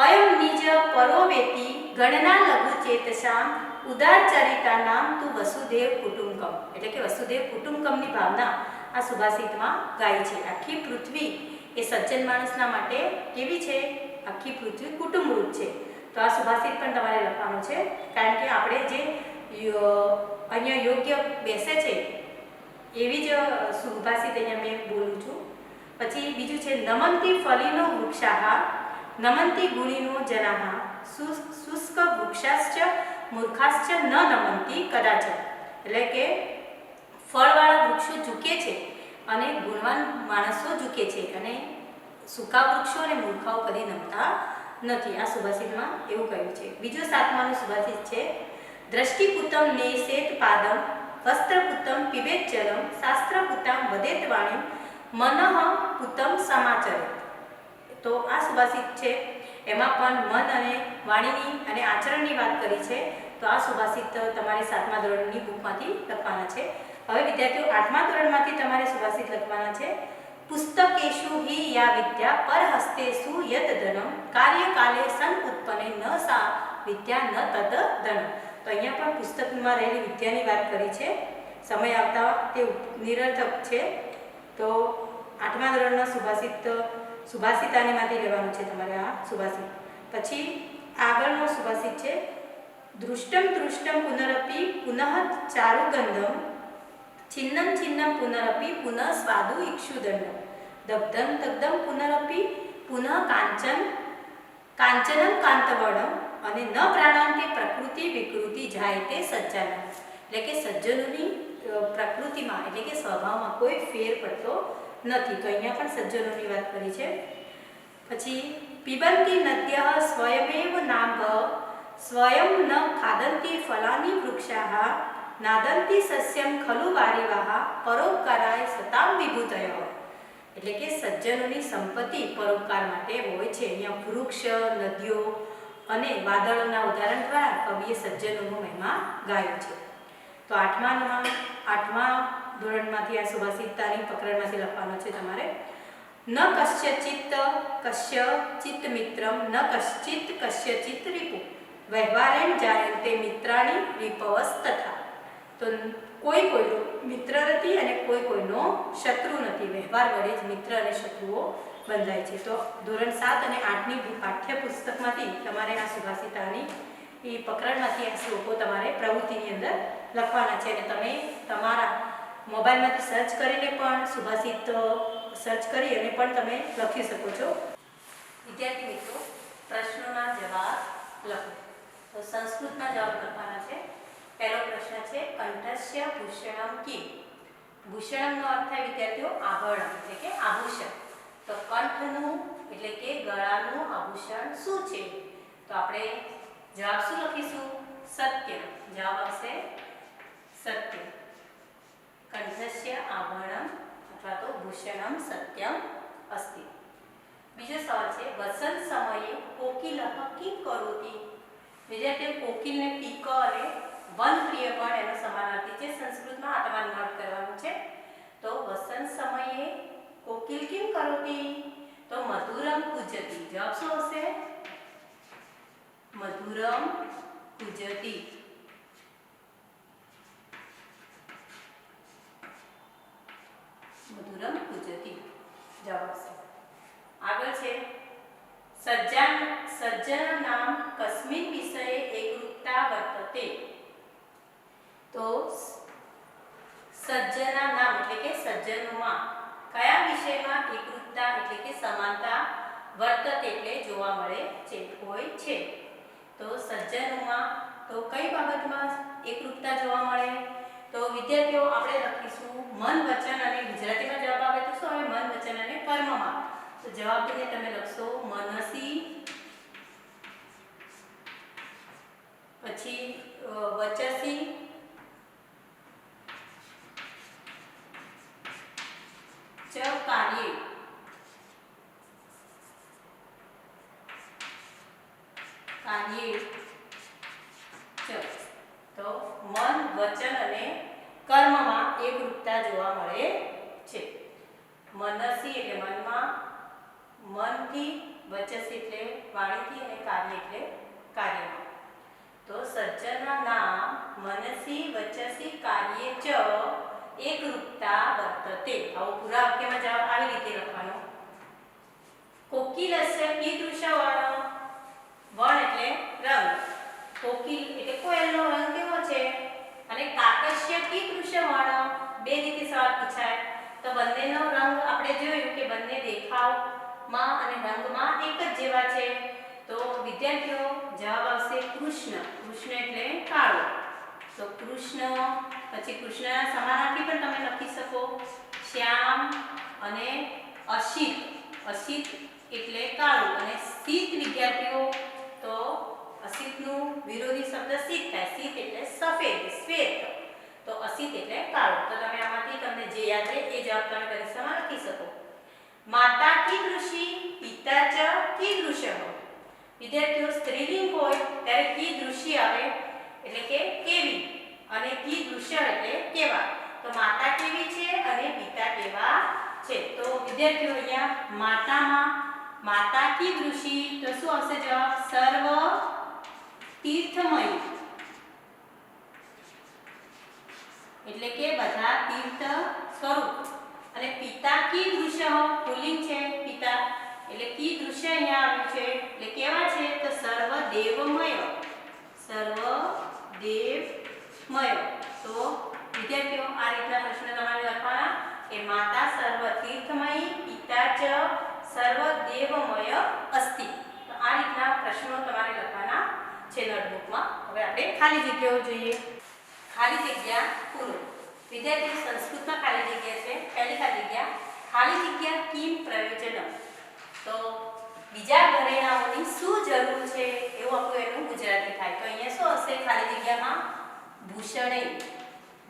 અયમ નિજ પરોવેતિ ગણના લઘુ ચેતસામ ઉદાર ચરિતા નામ તુ વસુદેવ કુટુંબકમ. એટલે કે વસુદેવ કુટુંબકમની ભાવના આ સુભાષિતમાં ગાય છે. આખી પૃથ્વી એ સજ્જન માણસના માટે કેવી છે? આખી પૃથ્વી કુટુંબરૂપ છે. તો આ સુભાષિત પણ તમારે લખવાનું છે કારણ કે આપણે જે અહીંયા યોગ્ય બેસે છે એવી જ સુભાષિત અહીંયા મેં બોલું છું. પછી બીજું છે નમંતી ફલીનો વૃક્ષાહ નમંતી ગુણીનો જનાહ શુષ્ક વૃક્ષાશ્ચ મૂર્ખાશ્ચ ન નમંતી કદાચ. એટલે કે ફળવાળા વૃક્ષો ઝૂકે છે અને ગુણવાન માણસો ઝૂકે છે અને સૂકા વૃક્ષો અને મૂર્ખાઓ કદી નમતા નથી. આ સુભાષિતમાં એવું કહ્યું છે. બીજો 7માનું સુભાષિત છે દ્રષ્ટિપુતમ નેસેત પાદમ વસ્ત્રપુતમ પિબેત જલમ શાસ્ત્રપુતમ વદેત વાણી મનઃ પુતમ સમાચરે. તો આ સુભાષિત છે એમાં પણ મન અને વાણીની અને આચરણની વાત કરી છે. તો આ સુભાષિત તમારે 7મા ધોરણની બુકમાંથી લખવાના છે. હવે વિદ્યાર્થીઓ 8મા ધોરણમાંથી તમારે સુભાષિત લખવાના છે. પુસ્તકેષુ હિ યા વિદ્યા પરહસ્તેષુ યત ધનમ કાર્યકાલે સન ઉત્પન્ને ન સા વિદ્યા ન તદ ધન. તો અહીંયા પણ પુસ્તકમાં રહેલી વિદ્યાની વાત કરી છે. સમય આવતા તે નિરર્થક છે. તો 8મા ધોરણનો સુભાષિતાનીમાંથી લેવાનું છે તમારે આ સુભાષિત. પછી આગળનો સુભાષિત છે દૃષ્ટમ દૃષ્ટમ પુનરપી પુનઃ ચારુગંધમ છિન્નમ છિન્નમ પુનરપી પુનઃ સ્વાદુ ઇક્ષુદંડમ દગ્ધમ દગ્ધમ પુનરપી પુનઃ કાંચનમ કાંતવર્ણમ અને ન પ્રાણાંતે પ્રકૃતિ વિકૃતિ જાય તે સજ્જન. એટલે કે સજ્જનોની પ્રકૃતિમાં એટલે કે સ્વભાવમાં કોઈ ફેર પડતો નથી. તો અહીંયા પણ સજ્જનોની વાત કરી છે. પછી પિબંતી નદ્યઃ સ્વયમેવ નાંભ સ્વયં ન ખાદંતી ફલાની વૃક્ષાઃ નાદંતી સસ્યમ ખલુ વારિવાહ પરોપકારાય સતામ વિભૂતય. એટલે કે સજ્જનોની સંપત્તિ પરોપકાર માટે હોય છે. અહીંયા વૃક્ષ, નદીઓ અને વાદળોના ઉદાહરણ દ્વારા કવિએ સજ્જનોનો મહિમા ગાયો છે. તો 8મા ધોરણમાંથી આ સુભાષિતાની પ્રકરણમાંથી લખવાનો છે તમારે. ન કશ્યચિત મિત્રમ ન કશ્ચિત કશ્યચિત રિપુ વ્યવહારેણ જાયન્તે મિત્રાણી વિપવસ તથા. તો કોઈ કોઈનો મિત્ર નથી અને કોઈ કોઈનો શત્રુ નથી. વ્યવહાર વડે જ મિત્ર અને શત્રુઓ બંધાય છે. તો ધોરણ 7 અને 8ની પાઠ્યપુસ્તકમાંથી તમારે આ સુભાષિતાની એ પ્રકરણમાંથી આ શ્લોકો તમારે પ્રવૃત્તિની અંદર લખવાના છે. અને તમે તમારા મોબાઈલમાંથી સર્ચ કરીને પણ સુભાષિત સર્ચ કરી અને પણ તમે લખી શકો છો. વિદ્યાર્થી મિત્રો, પ્રશ્નોના જવાબ લખો. તો સંસ્કૃતમાં જવાબ લખવાના છે. પહેલો પ્રશ્ન છે કંઠસ્ય ભૂષણમ કિમ. ભૂષણમનો અર્થ થાય વિદ્યાર્થીઓ આભરણ એટલે કે આભૂષણ. તો કંઠનું એટલે કે ગળાનું આભૂષણ શું છે? તો આપણે જવાબ શું લખીશું? સત્ય. જવાબ આવશે સત્ય. કંઠસ્ય આભરણમ અથવા તો ભૂષણમ સત્યમ અસ્તિ. બીજો સવાલ છે વસંત સમયે કોકિલઃ કિમ કરોતિ. વિદ્યાર્થીઓ કોકિલને પીક અને વન પ્રિય પણ એનો સમાનાર્થી છે. સંસ્કૃતમાં આ તમારે નોટ કરવાનું છે. તો વસંત સમયે કોકિલ કિમ કરોતિ? તો મધુરમ કુજતી. જવાબ શું હશે? મધુરમ કુજતી. મધુરમ કુજતી જવાબ આવશે. આગળ છે સજ્જન નામ કસ્મિન વિષયે એકરૂપતા વર્તતે. તો સજ્જના નામ એટલે કે સજ્જનોમાં કયા વિષયમાં એકરૂપતા એટલે કે સમાનતા વર્તતે એટલે જોવા મળે છે હોય છે? તો સજ્જનોમાં તો કઈ બાબતમાં એકરૂપતા જોવા મળે? તો વિદ્યાર્થીઓ આપણે લખીશું મન, વચન અને ગુજરાતીમાં જવાબ આવે તો શું આવે? મન, વચન અને કર્મમાં. તો જવાબને તમે લખશો મનસી, પછી વચસી, ચ કાર્યે, ચ. તો મન, વચન અને કર્મમાં એકરૂપતા જોવા મળે છે. મનસી એટલે મનમાં, મનથી, વચસી એટલે વાણીથી અને કાર્ય એટલે કાર્યમાં. તો સજ્જના નામ મનસી વચસી કાર્યે ચ એકરૂપતા વર્તતે. આવો પૂરા વાક્યમાં જવાબ આવી રીતે લખવાનો. કોકિલસ્ય કીદૃશ વર્ણ. વર્ણ એટલે રંગ. કોકિલ એટલે કોયલનો રંગ કેવો છે? અને કાકસ્ય કીદૃશ વર્ણ. બે રીતે સવાલ પૂછાય. તો બંનેનો રંગ આપણે જોયું કે બંને દેખાવમાં અને રંગમાં એક જ જેવા છે. તો વિદ્યાર્થીઓ જવાબ આવશે કૃષ્ણ. કૃષ્ણ એટલે કાળો. તો કૃષ્ણ. પછી કૃષ્ણના સમાનાર્થી પણ તમે લખી શકો શ્યામ અને અસિત. અસિત એટલે કાળું અને શીત વિદ્યાર્થીઓ તો અસિતનું વિરોધી શબ્દ શીત થાય. શીત એટલે સફેદ, શ્વેત. તો અસિત એટલે કાળું. તો તમે આમાંથી તમને જે યાદ રહે એ જવાબ તમે પરીક્ષામાં લખી શકો. માતા કીદૃશી, પિતા ચ કીદૃશઃ. વિદ્યાર્થીઓ સ્ત્રીલિંગ હોય ત્યારે કીદૃશી આવે એટલે કે કેવી અને કીદૃશ એટલે કેવા. તો માતા કેવી છે અને પિતા કેવા છે? તો વિદ્યાર્થીઓ અહીંયા માતામાં માતા કીદૃશી તો શું આવશે જવાબ? સર્વ तीर्थमय એટલે કે બધા તીર્થ સ્વરૂપ અને પિતા કીદૃશ્ય પુલ્લિંગ છે પિતા એટલે કીદૃશ્ય અહીંયા આવ્યું છે એટલે કેવા છે તો સર્વ દેવમય તો વિદ્યાર્થીઓ આ રીતના પ્રશ્ન તમારે લખવાના કે માતા સર્વ તીર્થમયી પિતા ચ સર્વ દેવમય અસ્તિ તો આ રીતના પ્રશ્નો તમારે લખવાના છે નોટબુકમાં હવે આપણે ખાલી જગ્યાઓ જોઈએ ખાલી જગ્યા પૂરો વિદ્યાર્થી સંસ્કૃતમાં ખાલી જગ્યા છે પહેલી ખાલી જગ્યા કિમ પ્રયોજન તો બીજા ઘરેણાઓની શું જરૂર છે એવું આપણું એનું ગુજરાતી થાય તો અહીંયા શું હશે ખાલી જગ્યામાં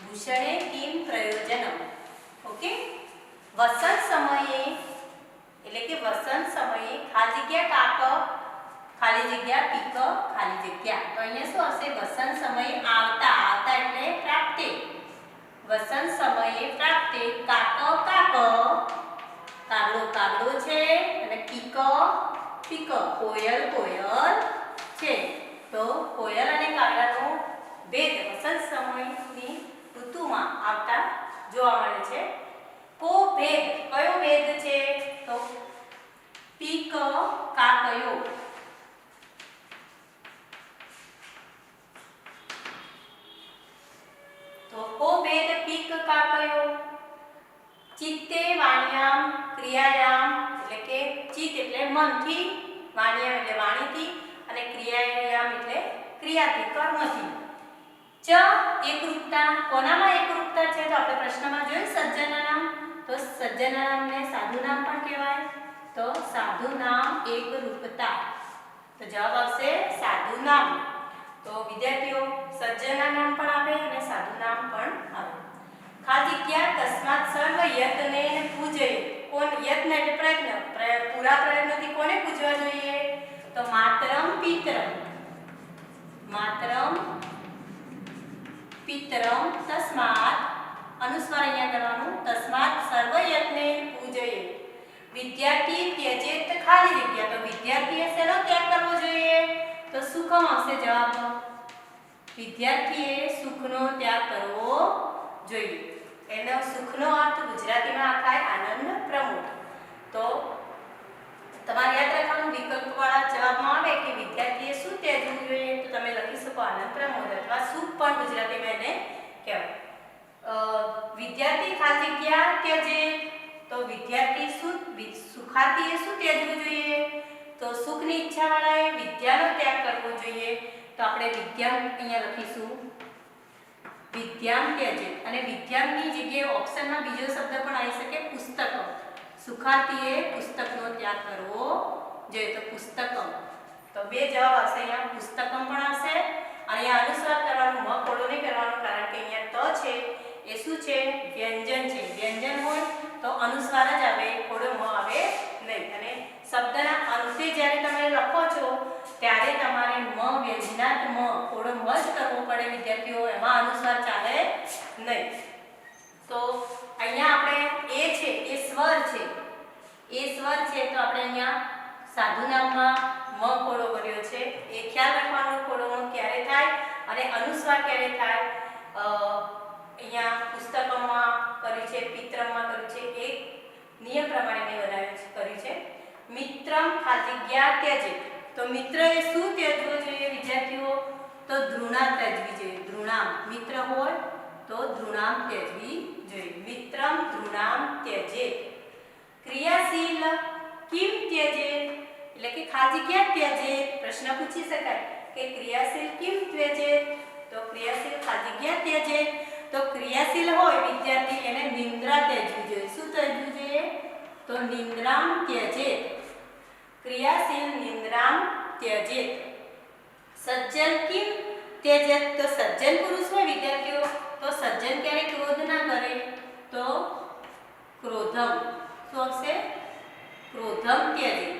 ભૂષણે કિમ પ્રયોજન ઓકે વસંત સમયે એટલે કે વસંત સમયે ખાલી જગ્યા કાક ખાલી જગ્યા પીક ખાલી જગ્યા તો અહીંયા શું હશે વસંત સમયે આવતા એટલે પ્રાપ્તે વસંત સમયે પ્રાપ્તે કાક કાગડો છે અને પીક કોયલ છે તો કોયલ અને કાગડાનો ભેદ વસંત સમયની ઋતુમાં આવતા જોવા મળે છે કયો ભેદ છે તો પીક કાકયો तो को भेद पीक काकयो चित्ते वाण्याम क्रियायाम એટલે કે ચિત્ત એટલે મનથી વાણ્યામ એટલે વાણીથી અને ક્રિયાયામ એટલે ક્રિયાથી કર્મથી ચ એકરૂપતા કોનામાં એકરૂપતા છે તો આપણે પ્રશ્નમાં જોયું સજ્જનનામ તો સજ્જનનામને સાધુ નામ પણ કહેવાય તો સાધુ નામ એકરૂપતા તો જવાબ આવશે સાધુ નામ તો વિદ્યાર્થીઓ સજ્જનના નામ પણ આવે અને સાધુ નામ પણ આવે ખાલી જગ્યા તસ્માત સર્વ યત્ને પૂજે કોણ યત્ન એટલે પ્રયત્ન પૂરા પ્રયત્નથી કોને પૂજવા જોઈએ તો માતરમ પિતરમ તસ્માત અનુસ્વાર અહીંયા કરવાનું તસ્માત સર્વ યત્ને પૂજે વિદ્યાર્થી ત્યજેત ખાલી જગ્યા તો વિદ્યાર્થીએ શેનો ત્યાગ કરવો જોઈએ તો સુખમ આવશે જવાબ વિદ્યાર્થીએ સુખનો ત્યાગ કરવો જોઈએ એનો સુખનો અર્થ ગુજરાતીમાં થાય આનંદ પ્રમોદ તો તમારે યાદ રાખવાનું વિકલ્પવાળા જવાબમાં આવે કે વિદ્યાર્થીએ શું ત્યાગવું જોઈએ તો તમે લખી શકો આનંદ પ્રમોદ અથવા સુખ પણ ગુજરાતીમાં એને કહેવાય વિદ્યાર્થી ખાલી જગ્યા ત્યજે તો વિદ્યાર્થી સુખાર્થીએ શું ત્યાગવું જોઈએ તો સુખની ઈચ્છાવાળાએ વિદ્યાનો ત્યાગ કરવો જોઈએ તો આપણે વિદ્યામ અહીંયા લખીશું વિદ્યામ ત્યજેત અને વિદ્યામની જગ્યાએ ઓપ્શનમાં બીજો શબ્દ પણ આવી શકે પુસ્તકમ સુખાર્થીએ પુસ્તકનો ત્યાગ કરવો જોઈએ તો પુસ્તકમ તો બે જવાબ આવશે અહીંયા પુસ્તકમ પણ આવશે અને અહીંયા અનુસ્વાર કરવાનું મ ખોડો નહીં કરવાનું કારણ કે અહીંયા ત છે એ શું છે વ્યંજન છે વ્યંજન હોય તો અનુસ્વાર જ આવે ખોડો મ આવે નહીં અને શબ્દના અંતે જ્યારે તમે લખો છો ત્યારે તમારે મ વ્યંજનાત મ ખોડો મ જ કરવો પડે વિદ્યાર્થીઓ એમાં અનુસ્વાર ચાલે નહીં તો અહીંયા આપણે એ છે એ સ્વર છે તો આપણે અહીંયા સાધુ નામમાં મ ખોડો કર્યો છે એ ખ્યાલ રાખવાનો ખોડો મ ક્યારે થાય અને અનુસ્વાર ક્યારે થાય અહીંયા પુસ્તકમાં કર્યું છે પિત્રમમાં કર્યું છે એક નિયમ પ્રમાણે મેં કર્યું છે મિત્રમ ખાલી ત્યજે તો મિત્ર એ શું ત્યજવું જોઈએ વિદ્યાર્થીઓ તો ધૃણા ત્યજવી જોઈએ ધૃણામ મિત્ર હોય તો ધૃણામ ત્યજવી જોઈએ મિત્રમ ધૃણામ ત્યજે ક્રિયાશીલ કિમ ત્યજે એટલે કે ખાલી ત્યજે પ્રશ્ન પૂછી શકાય કે ક્રિયાશીલ કિમ ત્યજે તો ક્રિયાશીલ ખાલી ત્યજે તો ક્રિયાશીલ હોય વિદ્યાર્થી એને નિંદ્રા ત્યજવી જોઈએ શું ત્યજવું જોઈએ તો નિંદ્રામ ત્યજેત ક્રિયાશીલ નિંદ્રામ ત્યજેત સજ્જન કિમ ત્યજેત તો સજ્જન પુરુષ હોય વિદ્યાર્થીઓ તો સજ્જન ક્યારે ક્રોધ ના કરે તો ક્રોધમ શું આવશે ક્રોધમ ત્યજેત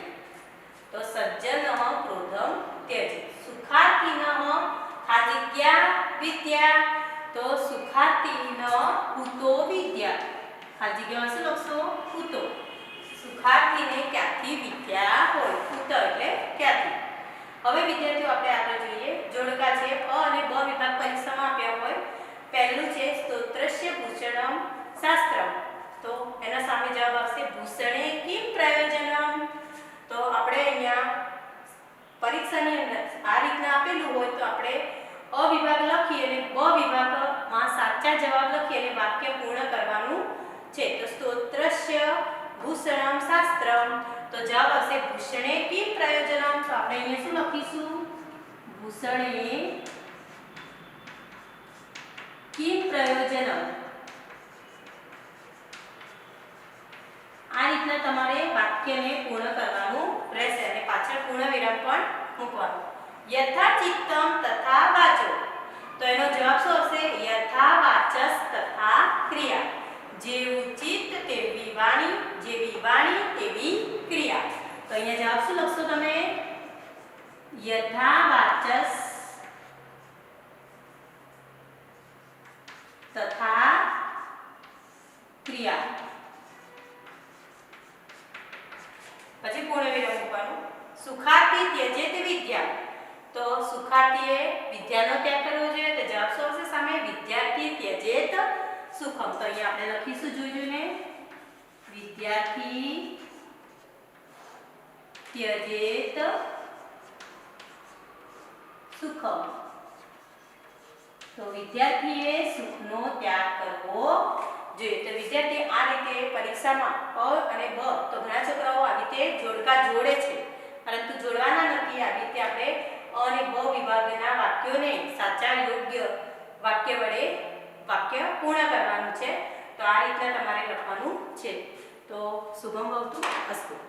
તો સજ્જન ક્રોધમ ત્યજેત સુખાર્થીન ખાલી વિદ્યા તો સુખાર્થીન કુતો વિદ્યા ખાલી જગ્યામાં શું લખશો કુતો સુખાર્થીને ક્યાંથી વિદ્યા હોય કુત એટલે ક્યાંથી હવે વિદ્યાર્થીઓ આપણે આગળ જોઈએ જોડકા છે અ અને બ વિભાગ પરીક્ષામાં આપ્યા હોય પહેલું છે સ્તોત્રસ્ય ભૂષણમ શાસ્ત્રમ તો એના સામે જવાબ આવશે ભૂષણે કિમ પ્રયોજનમ તો આપણે અહીંયા પરીક્ષાની અંદર આ રીતના આપેલું હોય તો આપણે અ વિભાગ લખી અને બ વિભાગમાં સાચા જવાબ લખી અને વાક્ય પૂર્ણ કરવાનું છે તો સ્તોત્રસ્ય ભૂષણમ શાસ્ત્રમ તો જવાબ આવશે ભૂષણે કિમ પ્રયોજનમ તો આપણે અહીંયા શું લખીશું ભૂષણે કિમ પ્રયોજનમ આ રીતના તમારે વાક્યને પૂર્ણ કરવાનું રહેશે અને પાછળ પૂર્ણ વિરામ પણ મૂકવાનું યથા ચિત્તમ તથા વાચો તો એનો જવાબ શું હશે યથા વાચસ તથા ક્રિયા જેવું ચિત્ત તેવી વાણી જેવી વાણી તેવી ક્રિયા તો અહીંયા જવાબ શું લખશો તમે યથા વાચસ તથા ક્રિયા પછી પૂર્ણ વિરામ મૂકવાનું સુખાર્થી ત્યજેત વિદ્યા તો સુખાર્થીએ વિદ્યાનો ત્યાગ કરવો જોઈએ તો જવાબ શું આવશે સામે વિદ્યાર્થી ત્યજેત સુખમ તો અહીંયા આપણે લખીશું જોઈને વિદ્યાર્થી ત્યજેત સુખમ તો વિદ્યાર્થીએ સુખનો ત્યાગ કરવો જોઈએ તો વિદ્યાર્થી આ રીતે પરીક્ષામાં અ અને બ તો ઘણા છોકરાઓ આવી રીતે જોડકા જોડે છે પરંતુ જોડવાના નથી આવી રીતે આપણે અ અને બ વિભાગના વાક્યોને સાચા યોગ્ય વાક્ય વડે વાક્ય પૂર્ણ કરવાનું છે તો આ રીતના તમારે લખવાનું છે તો શુભમ ભવતુ અસ્તુ